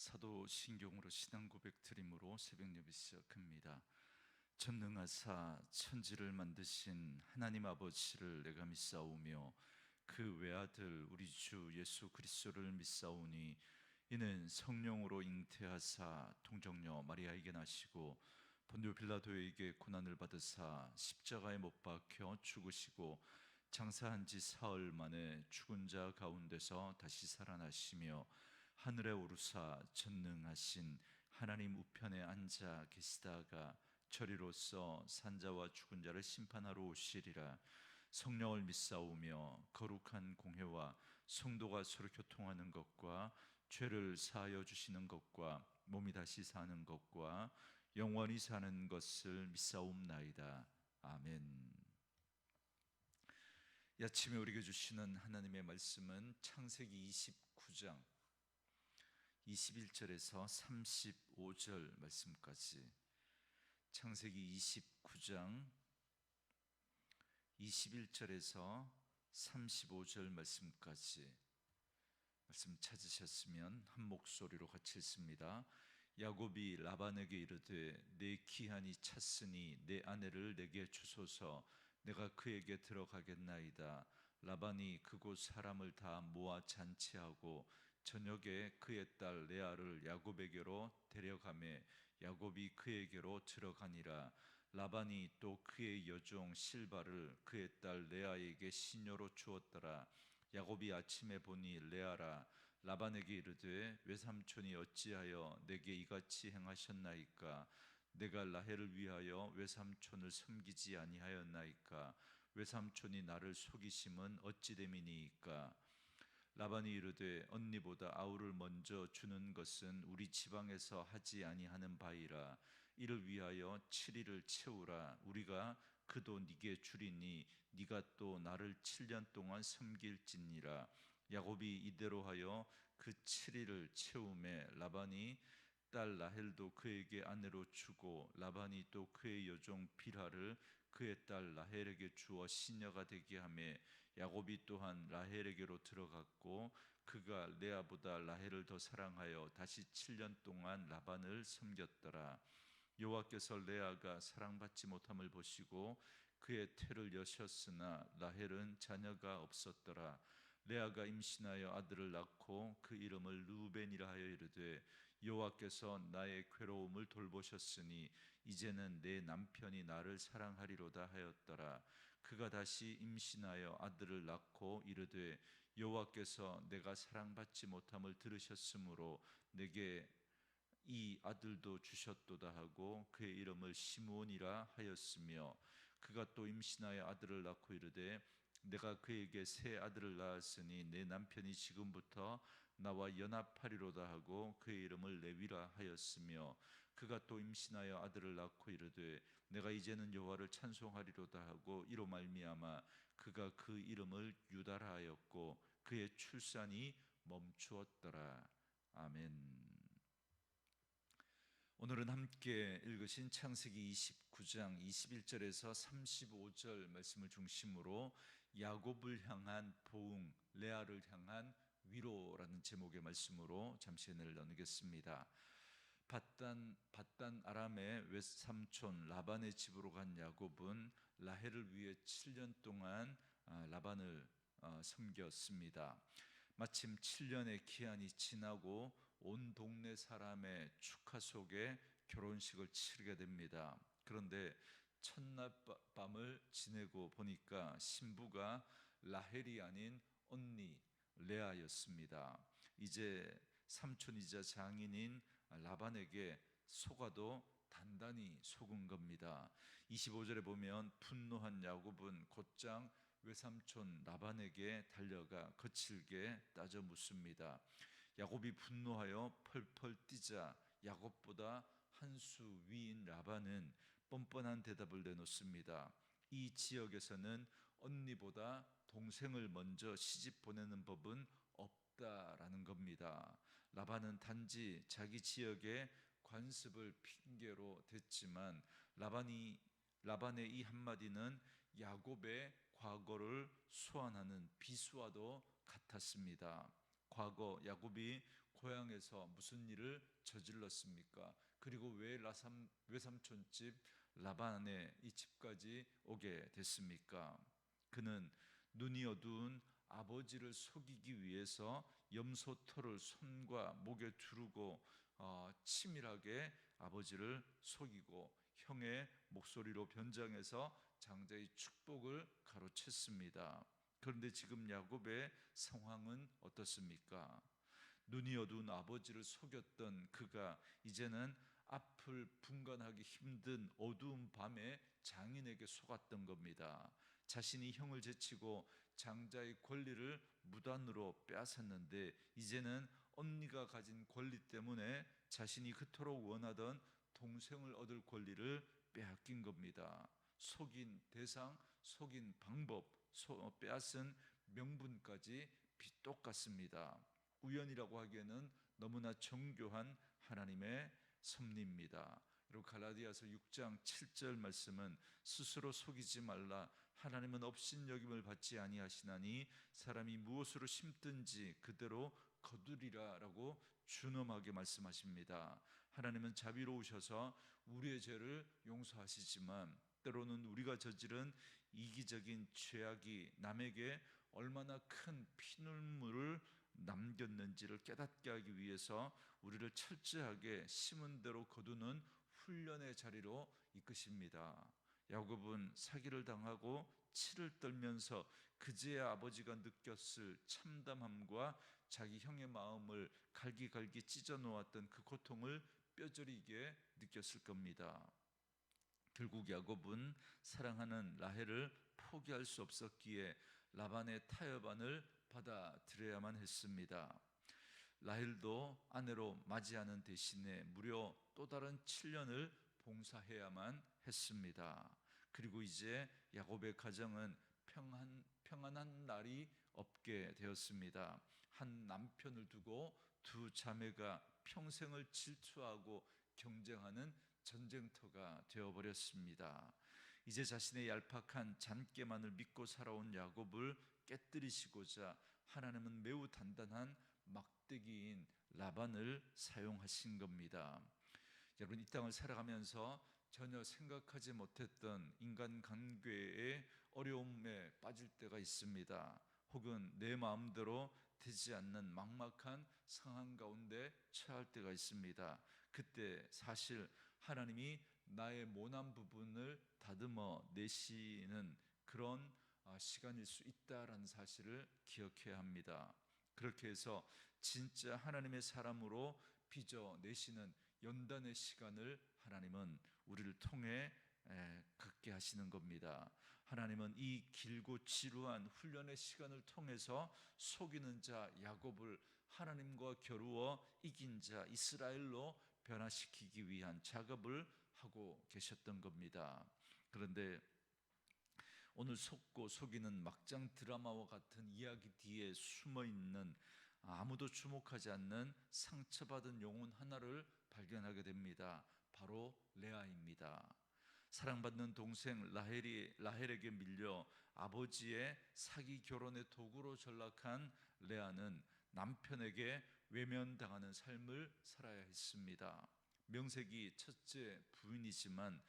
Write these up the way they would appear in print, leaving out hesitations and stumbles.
사도신경으로 신앙 고백 드림으로 새벽 예배 시작합니다. 전능하사 천지를 만드신 하나님 아버지를 내가 믿사오며 그 외아들 우리 주 예수 그리스도를 믿사오니 이는 성령으로 잉태하사 동정녀 마리아에게 나시고 본디오 빌라도에게 고난을 받으사 십자가에 못 박혀 죽으시고 장사한 지 사흘 만에 죽은 자 가운데서 다시 살아나시며 하늘에 오르사 전능하신 하나님 우편에 앉아 계시다가 저리로서 산자와 죽은 자를 심판하러 오시리라. 성령을 믿사오며 거룩한 공회와 성도가 서로 교통하는 것과 죄를 사하여 주시는 것과 몸이 다시 사는 것과 영원히 사는 것을 믿사옵나이다. 아멘. 이 아침에 우리에게 주시는 하나님의 말씀은 창세기 29장 21절에서 35절 말씀까지, 창세기 29장 21절에서 35절 말씀까지 말씀 찾으셨으면 한 목소리로 같이 읽습니다. 야곱이 라반에게 이르되 내 기한이 찼으니 내 아내를 내게 주소서. 내가 그에게 들어가겠나이다. 라반이 그곳 사람을 다 모아 잔치하고 저녁에 그의 딸 레아를 야곱에게로 데려가매 야곱이 그에게로 들어가니라. 라반이 또 그의 여종 실바를 그의 딸 레아에게 시녀로 주었더라. 야곱이 아침에 보니 레아라. 라반에게 이르되 외삼촌이 어찌하여 내게 이같이 행하셨나이까? 내가 라헬을 위하여 외삼촌을 섬기지 아니하였나이까? 외삼촌이 나를 속이심은 어찌 됨이니이까? 라반이 이르되 언니보다 아우를 먼저 주는 것은 우리 지방에서 하지 아니하는 바이라. 이를 위하여 7일을 채우라. 우리가 그도 네게 주리니 네가 또 나를 7년 동안 섬길지니라. 야곱이 이대로 하여 그 7일을 채우매 라반이 딸 라헬도 그에게 아내로 주고 라반이 또 그의 여종 빌하를 그의 딸 라헬에게 주어 시녀가 되게 하며 야곱이 또한 라헬에게로 들어갔고 그가 레아보다 라헬을 더 사랑하여 다시 7년 동안 라반을 섬겼더라. 여호와께서 레아가 사랑받지 못함을 보시고 그의 태를 여셨으나 라헬은 자녀가 없었더라. 레아가 임신하여 아들을 낳고 그 이름을 르우벤이라 하여 이르되 여호와께서 나의 괴로움을 돌보셨으니 이제는 내 남편이 나를 사랑하리로다 하였더라. 그가 다시 임신하여 아들을 낳고 이르되 여호와께서 내가 사랑받지 못함을 들으셨으므로 내게 이 아들도 주셨도다 하고 그의 이름을 시므온이라 하였으며 그가 또 임신하여 아들을 낳고 이르되 내가 그에게 새 아들을 낳았으니 내 남편이 지금부터 나와 연합하리로다 하고 그의 이름을 레위라 하였으며 그가 또 임신하여 아들을 낳고 이르되 내가 이제는 여호와를 찬송하리로다 하고 이로 말미암아 그가 그 이름을 유다라 하였고 그의 출산이 멈추었더라. 아멘. 오늘은 함께 읽으신 창세기 29장 21절에서 35절 말씀을 중심으로 야곱을 향한 보응, 레아를 향한 위로라는 제목의 말씀으로 잠시 은혜를 나누겠습니다. 밧단 아람의 외삼촌 라반의 집으로 간 야곱은 라헬을 위해 7년 동안 라반을 섬겼습니다. 마침 7년의 기한이 지나고 온 동네 사람의 축하 속에 결혼식을 치르게 됩니다. 그런데 첫날 밤을 지내고 보니까 신부가 라헬이 아닌 언니 레아였습니다. 이제 삼촌이자 장인인 라반에게 속아도 단단히 속은 겁니다. 25절에 보면 분노한 야곱은 곧장 외삼촌 라반에게 달려가 거칠게 따져 묻습니다. 야곱이 분노하여 펄펄 뛰자 야곱보다 한 수 위인 라반은 뻔뻔한 대답을 내놓습니다. 이 지역에서는 언니보다 동생을 먼저 시집 보내는 법은 없다라는 겁니다. 라반은 단지 자기 지역의 관습을 핑계로 댔지만 라반의 이 한마디는 야곱의 과거를 소환하는 비수와도 같았습니다. 과거 야곱이 고향에서 무슨 일을 저질렀습니까? 그리고 왜 외삼촌 집 라반의 이 집까지 오게 됐습니까? 그는 눈이 어두운 아버지를 속이기 위해서 염소털을 손과 목에 두르고 치밀하게 아버지를 속이고 형의 목소리로 변장해서 장자의 축복을 가로챘습니다. 그런데 지금 야곱의 상황은 어떻습니까? 눈이 어두운 아버지를 속였던 그가 이제는 앞을 분간하기 힘든 어두운 밤에 장인에게 속았던 겁니다. 자신이 형을 제치고 장자의 권리를 무단으로 빼앗았는데 이제는 언니가 가진 권리 때문에 자신이 그토록 원하던 동생을 얻을 권리를 빼앗긴 겁니다. 속인 대상, 속인 방법, 빼앗은 명분까지 똑같습니다. 우연이라고 하기에는 너무나 정교한 하나님의 섭리입니다. 그리고 갈라디아서 6장 7절 말씀은 스스로 속이지 말라. 하나님은 업신여김을 받지 아니하시나니 사람이 무엇으로 심든지 그대로 거두리라 라고 준엄하게 말씀하십니다. 하나님은 자비로우셔서 우리의 죄를 용서하시지만 때로는 우리가 저지른 이기적인 죄악이 남에게 얼마나 큰 피눈물을 남겼는지를 깨닫게 하기 위해서 우리를 철저하게 심은 대로 거두는 훈련의 자리로 이끄십니다. 야곱은 사기를 당하고 치를 떨면서 그제야 아버지가 느꼈을 참담함과 자기 형의 마음을 갈기갈기 찢어 놓았던 그 고통을 뼈저리게 느꼈을 겁니다. 결국 야곱은 사랑하는 라헬을 포기할 수 없었기에 라반의 타협안을 받아들여야만 했습니다. 라헬도 아내로 맞이하는 대신에 무려 또 다른 7년을 봉사해야만 했습니다. 그리고 이제 야곱의 가정은 평안한 날이 없게 되었습니다. 한 남편을 두고 두 자매가 평생을 질투하고 경쟁하는 전쟁터가 되어버렸습니다. 이제 자신의 얄팍한 잔꾀만을 믿고 살아온 야곱을 깨뜨리시고자 하나님은 매우 단단한 막대기인 라반을 사용하신 겁니다. 여러분, 이 땅을 살아가면서 전혀 생각하지 못했던 인간관계의 어려움에 빠질 때가 있습니다. 혹은 내 마음대로 되지 않는 막막한 상황 가운데 처할 때가 있습니다. 그때 사실 하나님이 나의 모난 부분을 다듬어 내시는 그런 시간일 수 있다라는 사실을 기억해야 합니다. 그렇게 해서 진짜 하나님의 사람으로 빚어내시는 연단의 시간을 하나님은 우리를 통해 갖게 하시는 겁니다. 하나님은 이 길고 지루한 훈련의 시간을 통해서 속이는 자 야곱을 하나님과 겨루어 이긴 자 이스라엘로 변화시키기 위한 작업을 하고 계셨던 겁니다. 그런데 오늘 속고 속이는 막장 드라마와 같은 이야기 뒤에 숨어있는 아무도 주목하지 않는 상처받은 영혼 하나를 발견하게 됩니다. 바로 레아입니다. 사랑받는 동생 라헬에게 밀려 아버지의 사기 결혼의 도구로 전락한 레아는 남편에게 외면당하는 삶을 살아야 했습니다. 명색이 첫째 부인이지만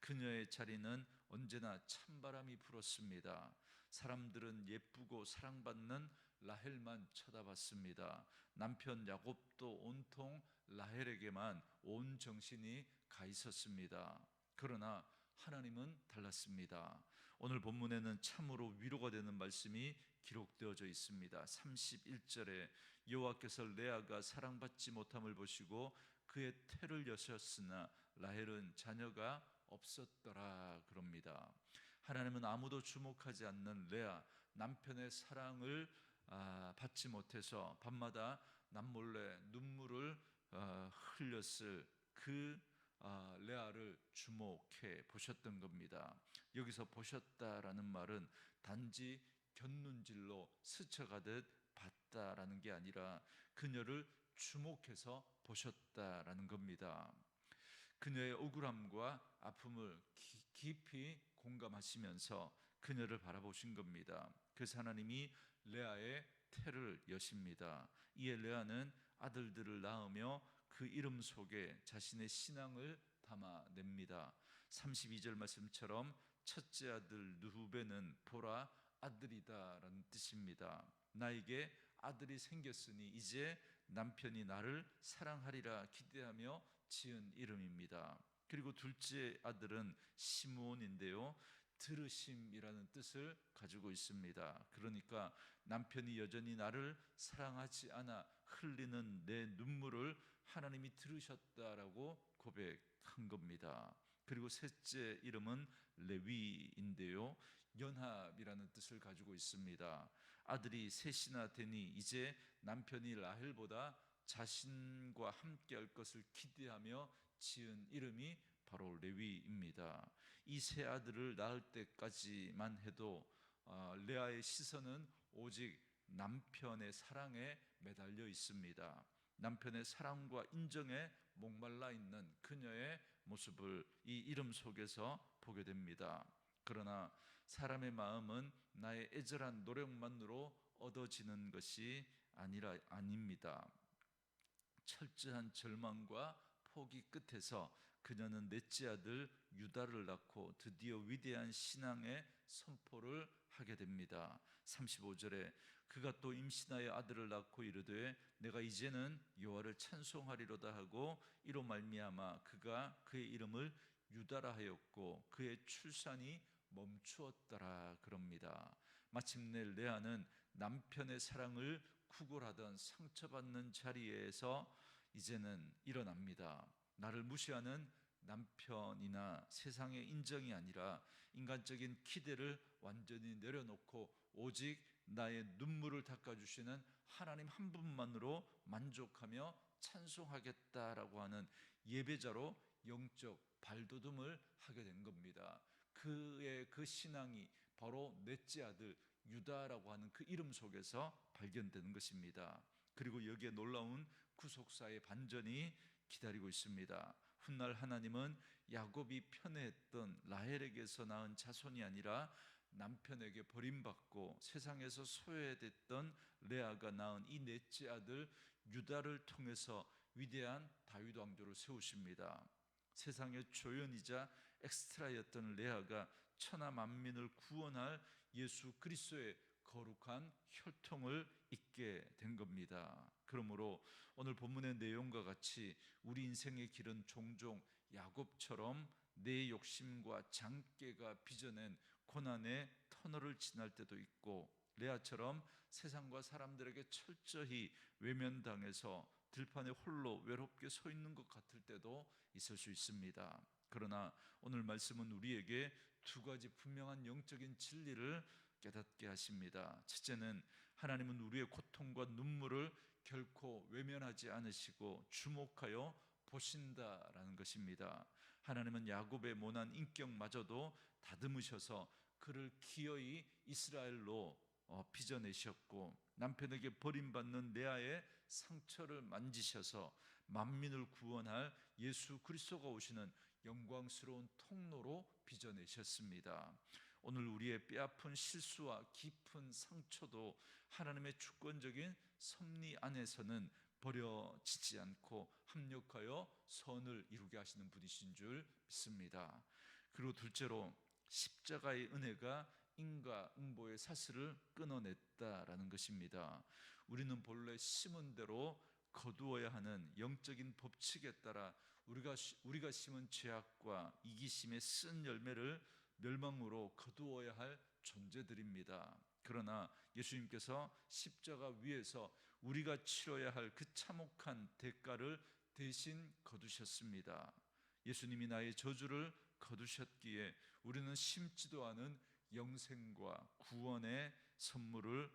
그녀의 자리는 언제나 찬바람이 불었습니다. 사람들은 예쁘고 사랑받는 라헬만 쳐다봤습니다. 남편 야곱도 온통 라헬에게만 온 정신이 가 있었습니다. 그러나 하나님은 달랐습니다. 오늘 본문에는 참으로 위로가 되는 말씀이 기록되어져 있습니다. 31절에 여호와께서 레아가 사랑받지 못함을 보시고 그의 태를 여셨으나 라헬은 자녀가 없었더라 그럽니다. 하나님은 아무도 주목하지 않는 레아, 남편의 사랑을 받지 못해서 밤마다 남몰래 눈물을 흘렸을 그 레아를 주목해 보셨던 겁니다. 여기서 보셨다라는 말은 단지 곁눈질로 스쳐가듯 봤다라는 게 아니라 그녀를 주목해서 보셨다라는 겁니다. 그녀의 억울함과 아픔을 깊이 공감하시면서 그녀를 바라보신 겁니다. 그래서 하나님이 레아의 태를 여십니다. 이에 레아는 아들들을 낳으며 그 이름 속에 자신의 신앙을 담아냅니다. 32절 말씀처럼 첫째 아들 르후벤은 보라 아들이다라는 뜻입니다. 나에게 아들이 생겼으니 이제 남편이 나를 사랑하리라 기대하며 지은 이름입니다. 그리고 둘째 아들은 시므온인데요, 들으심이라는 뜻을 가지고 있습니다. 그러니까 남편이 여전히 나를 사랑하지 않아 흘리는 내 눈물을 하나님이 들으셨다라고 고백한 겁니다. 그리고 셋째 이름은 레위인데요, 연합이라는 뜻을 가지고 있습니다. 아들이 셋이나 되니 이제 남편이 라헬보다 자신과 함께할 것을 기대하며 지은 이름이 바로 레위입니다. 이 세 아들을 낳을 때까지만 해도 레아의 시선은 오직 남편의 사랑에 매달려 있습니다. 남편의 사랑과 인정에 목말라 있는 그녀의 모습을 이 이름 속에서 보게 됩니다. 그러나 사람의 마음은 나의 애절한 노력만으로 얻어지는 것이 아닙니다. 철저한 절망과 포기 끝에서 그녀는 넷째 아들 유다를 낳고 드디어 위대한 신앙의 선포를 하게 됩니다. 35절에 그가 또 임신하여 아들을 낳고 이르되 내가 이제는 여호와를 찬송하리로다 하고 이로 말미암아 그가 그의 이름을 유다라 하였고 그의 출산이 멈추었더라 그럽니다. 마침내 레아는 남편의 사랑을 구걸하던 상처받는 자리에서 이제는 일어납니다. 나를 무시하는 남편이나 세상의 인정이 아니라 인간적인 기대를 완전히 내려놓고 오직 나의 눈물을 닦아주시는 하나님 한 분만으로 만족하며 찬송하겠다라고 하는 예배자로 영적 발돋움을 하게 된 겁니다. 그의 그 신앙이 바로 넷째 아들 유다라고 하는 그 이름 속에서 발견되는 것입니다. 그리고 여기에 놀라운 구속사의 반전이 기다리고 있습니다. 훗날 하나님은 야곱이 편애했던 라헬에게서 낳은 자손이 아니라 남편에게 버림받고 세상에서 소외됐던 레아가 낳은 이 넷째 아들 유다를 통해서 위대한 다윗 왕조를 세우십니다. 세상의 조연이자 엑스트라였던 레아가 천하 만민을 구원할 예수 그리스도의 거룩한 혈통을 잇게 된 겁니다. 그러므로 오늘 본문의 내용과 같이 우리 인생의 길은 종종 야곱처럼 내 욕심과 장깨가 빚어낸 고난의 터널을 지날 때도 있고 레아처럼 세상과 사람들에게 철저히 외면당해서 들판에 홀로 외롭게 서 있는 것 같을 때도 있을 수 있습니다. 그러나 오늘 말씀은 우리에게 두 가지 분명한 영적인 진리를 깨닫게 하십니다. 첫째는 하나님은 우리의 고통과 눈물을 결코 외면하지 않으시고 주목하여 보신다라는 것입니다. 하나님은 야곱의 모난 인격마저도 다듬으셔서 그를 기어이 이스라엘로 빚어내셨고 남편에게 버림받는 레아의 상처를 만지셔서 만민을 구원할 예수 그리스도가 오시는 영광스러운 통로로 빚어내셨습니다. 오늘 우리의 뼈아픈 실수와 깊은 상처도 하나님의 주권적인 섭리 안에서는 버려지지 않고 합력하여 선을 이루게 하시는 분이신 줄 믿습니다. 그리고 둘째로 십자가의 은혜가 인과응보의 사슬을 끊어냈다라는 것입니다. 우리는 본래 심은 대로 거두어야 하는 영적인 법칙에 따라 우리가 심은 죄악과 이기심의 쓴 열매를 멸망으로 거두어야 할 존재들입니다. 그러나 예수님께서 십자가 위에서 우리가 치러야 할 그 참혹한 대가를 대신 거두셨습니다. 예수님이 나의 저주를 거두셨기에 우리는 심지도 않은 영생과 구원의 선물을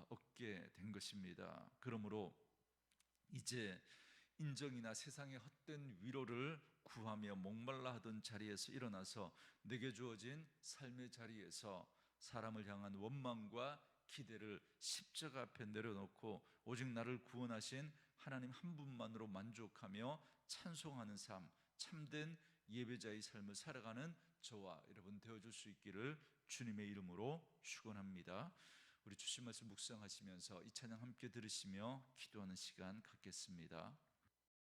얻게 된 것입니다. 그러므로 이제 인정이나 세상의 헛된 위로를 구하며 목말라 하던 자리에서 일어나서 내게 주어진 삶의 자리에서 사람을 향한 원망과 기대를 십자가 앞에 내려놓고 오직 나를 구원하신 하나님 한 분만으로 만족하며 찬송하는 삶, 참된 예배자의 삶을 살아가는 저와 여러분 되어줄 수 있기를 주님의 이름으로 축원합니다. 우리 주신 말씀 묵상하시면서 이 찬양 함께 들으시며 기도하는 시간 갖겠습니다.